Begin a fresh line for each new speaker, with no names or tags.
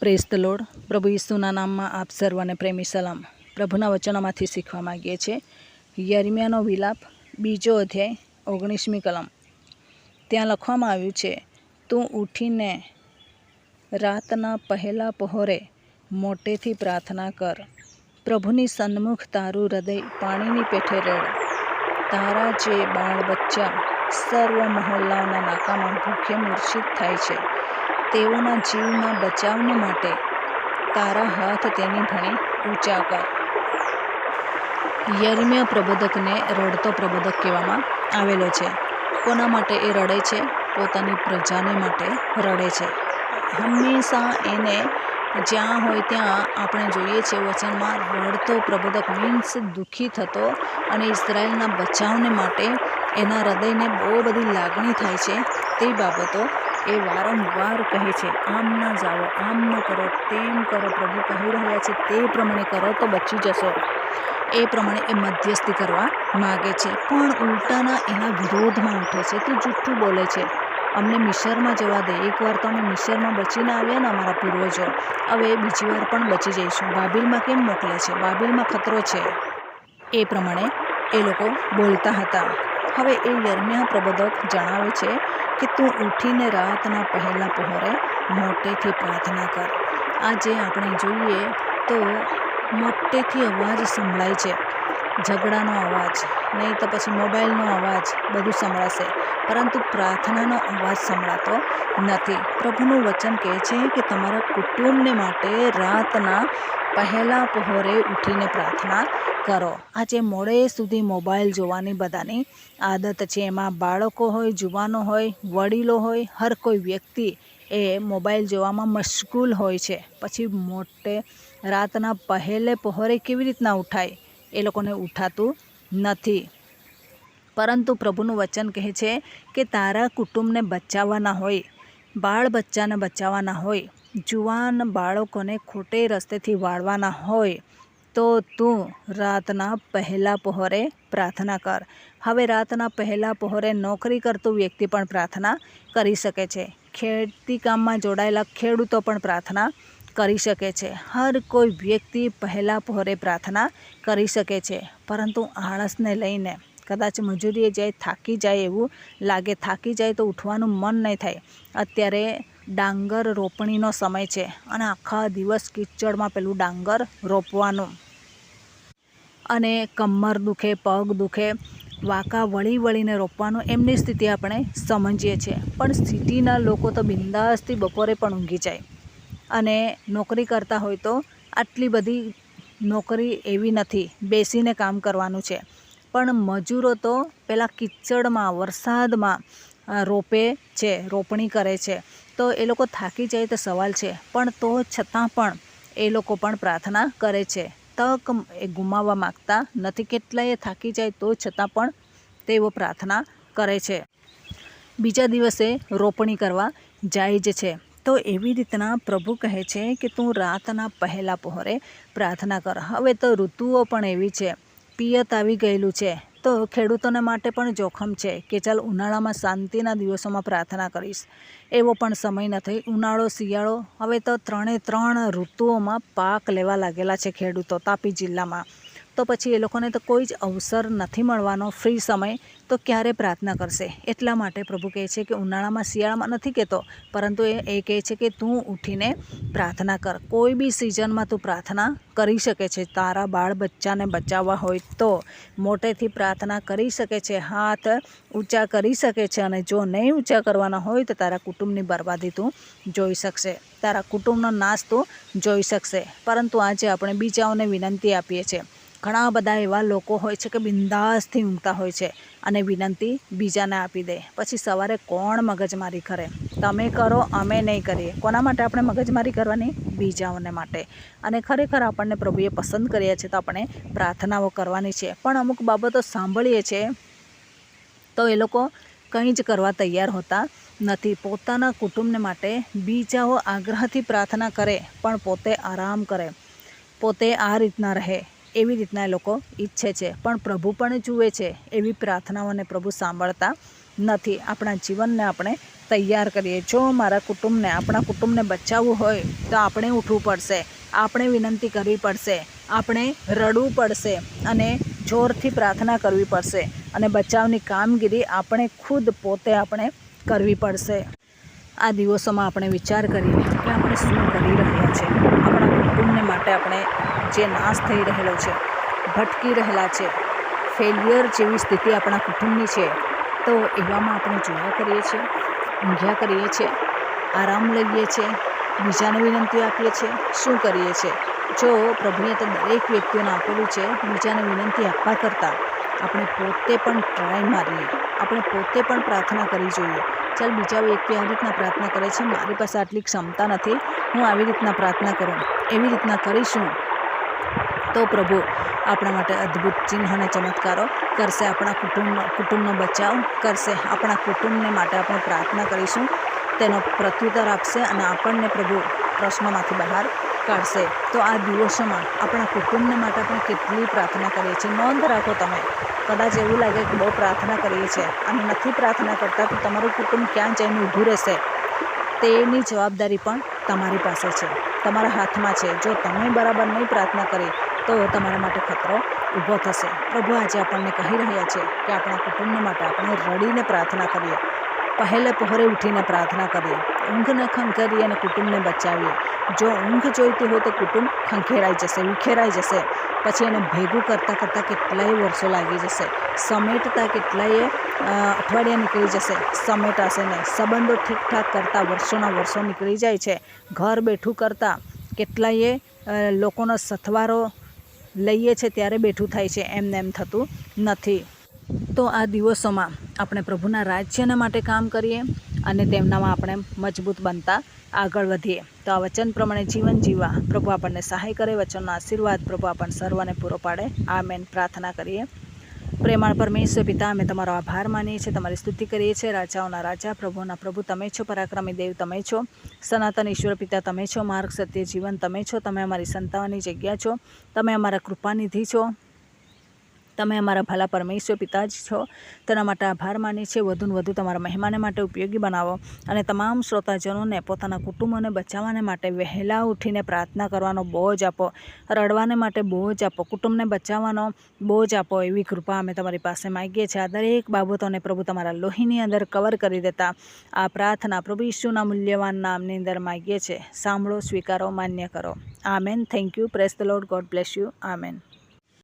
Praise the lord. પ્રભુ ઈસુના નામમાં આપ સર્વને પ્રેમી સલામ. પ્રભુના વચનોમાંથી શીખવા માગીએ છીએ. યર્મિયાનો વિલાપ 2 અધ્યાય 19મી કલમ. ત્યાં લખવામાં આવ્યું છે, તું ઉઠીને રાતના પહેલા પહોરે મોટેથી પ્રાર્થના કર. પ્રભુની સન્મુખ તારું હૃદય પાણીની પેઠે રેડ. તારા જે બાળ બચ્ચા સર્વ મહોલ્લાઓના નાકામાં ભૂખ્ય મૂર્છિત થાય છે, તેઓના જીવના બચાવને માટે તારા હાથ તેની ભણી ઊંચા કર. યર્મિયા પ્રબોધકને રડતો પ્રબોધક કહેવામાં આવેલો છે. કોના માટે એ રડે છે? પોતાની પ્રજાને માટે રડે છે. હંમેશા એને જ્યાં હોય ત્યાં આપણે જોઈએ છીએ વચનમાં રડતો પ્રબોધક મીન્સ દુઃખી થતો, અને ઇઝરાયલના બચાવને માટે એના હૃદયને બહુ બધી લાગણી થાય છે. તે બાબતો એ વારંવાર કહે છે, આમ ન જાઓ, આમ ન કરો, તેમ કરો. પ્રભુ કહી રહ્યા છે તે પ્રમાણે કરો તો બચી જશો. એ પ્રમાણે એ મધ્યસ્થી કરવા માગે છે, પણ ઉલટાના એના વિરોધમાં ઉઠે છે. તું જૂઠું બોલે છે, અમને મિસરમાં જવા દે. એકવાર તો અમે મિસરમાં બચીને આવ્યા ને અમારા પૂર્વજો, હવે બીજી વાર પણ બચી જઈશું. બાબિલમાં કેમ મોકલે છે? બાબિલમાં ખતરો છે. એ પ્રમાણે એ લોકો બોલતા હતા. હવે એ યર્મિયા પ્રબોધક જણાવે છે કે તું ઉઠીને રાતના પહેલા પહોરે મોટેથી પ્રાર્થના કર. આજે આપણે જોઈએ તો મોટેથી અવાજ સંભળાય છે, ઝઘડાનો અવાજ, નહીં તો પછી મોબાઈલનો અવાજ, બધું સંભળાશે, પરંતુ પ્રાર્થનાનો અવાજ સંભળાતો નથી. પ્રભુનું વચન કહે છે કે તમારા કુટુંબને માટે રાતના પહેલા પહોરે ઉઠીને પ્રાર્થના કરો. આજે મોડે સુધી મોબાઈલ જોવાની બધાની આદત છે. એમાં બાળકો હોય, જુવાનો હોય, વડીલો હોય, હર કોઈ વ્યક્તિ એ મોબાઈલ જોવામાં મશગુલ હોય છે. પછી મોટે રાતના પહેલે પહોરે કેવી રીતના ઉઠાય? એ લોકોને ઉઠાતું નથી. પરંતુ પ્રભુનું વચન કહે છે કે તારા કુટુંબને બચાવવાના હોય, બાળ બચ્ચાને બચાવવાના હોય, જુવાન બાળકોને ખોટે રસ્તેથી વાળવાના હોય, તો તું રાતના પહેલા પહોરે પ્રાર્થના કર. હવે રાતના પહેલા પહોરે નોકરી કરતું વ્યક્તિ પણ પ્રાર્થના કરી શકે છે. ખેતી કામમાં જોડાયેલા ખેડૂતો પણ પ્રાર્થના કરી શકે છે. હર કોઈ વ્યક્તિ પહેલા પહોરે પ્રાર્થના કરી શકે છે. પરંતુ આળસને લઈને કદાચ મજૂરીએ જાય, થાકી જાય, એવું લાગે, થાકી જાય તો ઉઠવાનું મન નહીં થાય. અત્યારે ડાંગર રોપણીનો સમય છે અને આખા દિવસ કિચડમાં પેલું ડાંગર રોપવાનું, અને કમર દુખે, પગ દુખે, વાંકા વળી વળીને રોપવાનું. એમની સ્થિતિ આપણે સમજીએ છીએ. પણ સિટીના લોકો તો બિંદાસથી બપોરે પણ ઊંઘી જાય, અને નોકરી કરતા હોય તો આટલી બધી નોકરી એવી નથી, બેસીને કામ કરવાનું છે. પણ મજૂરો તો પેલા કિચડમાં, વરસાદમાં રોપે છે, રોપણી કરે છે. તો એ લોકો થાકી જાય તો સવાલ છે, પણ તો છતાં પણ એ લોકો પણ પ્રાર્થના કરે છે. તક એ ગુમાવવા માગતા નથી. કેટલાય થાકી જાય તો છતાં પણ તેઓ પ્રાર્થના કરે છે. બીજા દિવસે રોપણી કરવા જાય જ છે. તો એવી રીતના પ્રભુ કહે છે કે તું રાતના પહેલા પહોરે પ્રાર્થના કર. હવે તો ઋતુઓ પણ એવી છે, પિયત આવી ગયેલું છે. તો ખેડૂતોને માટે પણ જોખમ છે કે ચાલ ઉનાળામાં શાંતિના દિવસોમાં પ્રાર્થના કરીશ, એવો પણ સમય નથી. ઉનાળો, શિયાળો, હવે તો 3 ઋતુઓમાં પાક લેવા લાગેલા છે ખેડૂતો તાપી જિલ્લામાં. તો પછી એ લોકોને તો કોઈ જ અવસર નથી મળવાનો, ફ્રી સમય, તો ક્યારે પ્રાર્થના કરશે? એટલા માટે પ્રભુ કહે છે કે ઉનાળામાં, શિયાળામાં નથી કહેતો, પરંતુ એ કહે છે કે તું ઉઠીને પ્રાર્થના કર. કોઈ બી સિઝનમાં તું પ્રાર્થના કરી શકે છે. તારા બાળ બચ્ચાને બચાવવા હોય તો મોટેથી પ્રાર્થના કરી શકે છે, હાથ ઊંચા કરી શકે છે. અને જો નહીં ઊંચા કરવાના હોય તો તારા કુટુંબની બરબાદી તું જોઈ શકશે, તારા કુટુંબનો નાશ તું જોઈ શકશે. પરંતુ આજે આપણે બીજાઓને વિનંતી આપીએ છીએ. ઘણા બધા એવા લોકો હોય છે કે બિંદાસથી ઊંઘતા હોય છે અને વિનંતી બીજાને આપી દે. પછી સવારે કોણ મગજમારી કરે? તમે કરો, અમે નહીં કરીએ. કોના માટે આપણે મગજમારી કરવાની? બીજાઓને માટે. અને ખરેખર આપણને પ્રભુએ પસંદ કર્યા છે તો આપણે પ્રાર્થનાઓ કરવાની છે. પણ અમુક બાબતો સાંભળીએ છીએ તો એ લોકો કંઈ જ કરવા તૈયાર હોતા નથી. પોતાના કુટુંબને માટે બીજાઓ આગ્રહથી પ્રાર્થના કરે, પણ પોતે આરામ કરે, પોતે આ રીતના રહે, એવી રીતના એ લોકો ઈચ્છે છે. પણ પ્રભુ પણ જુએ છે, એવી પ્રાર્થનાઓને પ્રભુ સાંભળતા નથી. આપણા જીવનને આપણે તૈયાર કરીએ. જો આપણા કુટુંબને બચાવવું હોય તો આપણે ઉઠવું પડશે, આપણે વિનંતી કરવી પડશે, આપણે રડવું પડશે અને જોરથી પ્રાર્થના કરવી પડશે અને બચાવની કામગીરી આપણે ખુદ પોતે આપણે કરવી પડશે. આ દિવસોમાં આપણે વિચાર કરીએ કે આપણે શું કરી રહ્યા છે. આપણા કુટુંબને માટે આપણે જે નાશ થઈ રહેલો છે, ભટકી રહેલા છે, ફેલિયર જેવી સ્થિતિ આપણા કુટુંબની છે, તો એવામાં આપણે જોયા કરીએ છીએ, ઊંઘ્યા કરીએ છીએ, આરામ લઈએ છીએ, બીજાને વિનંતી આપીએ છીએ, શું કરીએ છીએ? જો પ્રભુએ તો દરેક વ્યક્તિઓને આપેલું છે, બીજાને વિનંતી આપવા કરતાં આપણે પોતે પણ ટ્રાય મારીએ, આપણે પોતે પણ પ્રાર્થના કરવી જોઈએ. ચાલ, બીજા વ્યક્તિ આ રીતના પ્રાર્થના કરે છે, મારી પાસે આટલી ક્ષમતા નથી, હું આવી રીતના પ્રાર્થના કરું. એવી રીતના કરીશું તો પ્રભુ આપણા માટે અદ્ભુત ચિહ્ન અને ચમત્કારો કરશે, આપણા કુટુંબનો બચાવ કરશે. આપણા કુટુંબને માટે આપણે પ્રાર્થના કરીશું, તેનો પ્રત્યુત્તર આપશે અને આપણને પ્રભુ પ્રશ્નોમાંથી બહાર કાઢશે. તો આ દિવસોમાં આપણા કુટુંબને માટે આપણે કેટલી પ્રાર્થના કરીએ છીએ, નોંધ રાખો. તમે કદાચ એવું લાગે કે બહુ પ્રાર્થના કરીએ છીએ અને નથી પ્રાર્થના કરતા, તો તમારું કુટુંબ ક્યાં જઈને ઊભું રહેશે તેની જવાબદારી પણ તમારી પાસે છે, તમારા હાથમાં છે. જો તમે બરાબર નહીં પ્રાર્થના કરી તો તમારા માટે ખતરો ઊભો થશે. પ્રભુ આજે આપણને કહી રહ્યા છે કે આપણા કુટુંબને માટે આપણે રડીને પ્રાર્થના કરીએ, પહેલે પહોરે ઉઠીને પ્રાર્થના કરીએ, ઊંઘને ખંખેરીએ અને કુટુંબને બચાવીએ. જો ઊંઘ જોઈતી હોય તો કુટુંબ ખંખેરાઈ જશે, વિખેરાઈ જશે, પછી એને ભેગું કરતાં કેટલાય વર્ષો લાગી જશે, સમેટતા કેટલાય અઠવાડિયા નીકળી જશે, સમેટાશે નહીં. સંબંધો ઠીકઠાક કરતાં વર્ષો નીકળી જાય છે, ઘર બેઠું કરતાં કેટલાય લોકોનો સથવારો લઈએ છે ત્યારે બેઠું થાય છે, એમને એમ થતું નથી. તો આ દિવસોમાં આપણે પ્રભુના રાજ્યના માટે કામ કરીએ અને તેમનામાં આપણે મજબૂત બનતા આગળ વધીએ. તો આ વચન પ્રમાણે જીવન જીવવા પ્રભુ આપણને સહાય કરે, વચનનો આશીર્વાદ પ્રભુ આપણને સર્વને પૂરો પાડે. આમેન. પ્રાર્થના કરીએ. પ્રેમાળ પરમેશ્વર પિતા, અમે તમારો આભાર માનીએ છીએ, તમારી સ્તુતિ કરીએ છીએ. રાજાઓના રાજા, પ્રભુના પ્રભુ તમે છો, પરાક્રમી દેવ તમે છો, સનાતન ઈશ્વર પિતા તમે છો, માર્ગ સત્ય જીવન તમે છો, તમે અમારી સંતાનની જગ્યા છો, તમે અમારા કૃપાનિધિ છો, તમે અમારા ભલા પરમેશ્વર પિતા જ છો. તેના માટે આભાર માનીએ છીએ. વધુને વધુ તમારા મહેમાને માટે ઉપયોગી બનાવો અને તમામ શ્રોતાજનોને પોતાના કુટુંબોને બચાવવાને માટે વહેલા ઉઠીને પ્રાર્થના કરવાનો બોજ આપો, રડવાને માટે બોજ આપો, કુટુંબને બચાવવાનો બોજ આપો. એવી કૃપા અમે તમારી પાસે માગીએ છીએ. આ દરેક બાબતોને પ્રભુ તમારા લોહીની અંદર કવર કરી દેતા આ પ્રાર્થના પ્રભુ ઈસુના મૂલ્યવાન નામની અંદર માગીએ છીએ. સાંભળો, સ્વીકારો, માન્ય કરો. Amen. Thank you. Praise the lord. God bless you. Amen.